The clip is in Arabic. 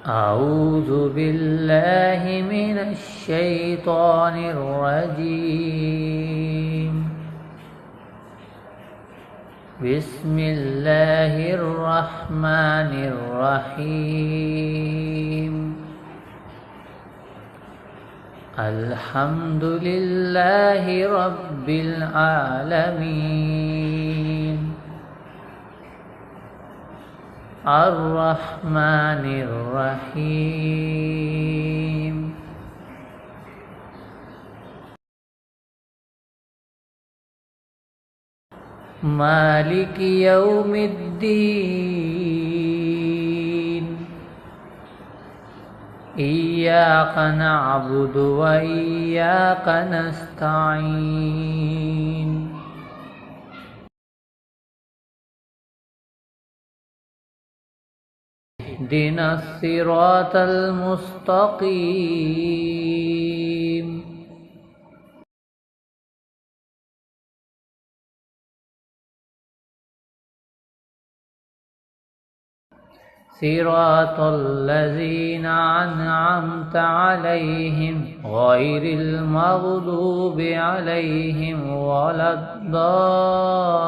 أعوذ بالله من الشيطان الرجيم. بسم الله الرحمن الرحيم. الحمد لله رب العالمين. الرحمن الرحيم. مالك يوم الدين. إياك نعبد وإياك نستعين. اهدنا الصراط المستقيم. صراط الذين أنعمت عليهم غير المغضوب عليهم ولا الضالين.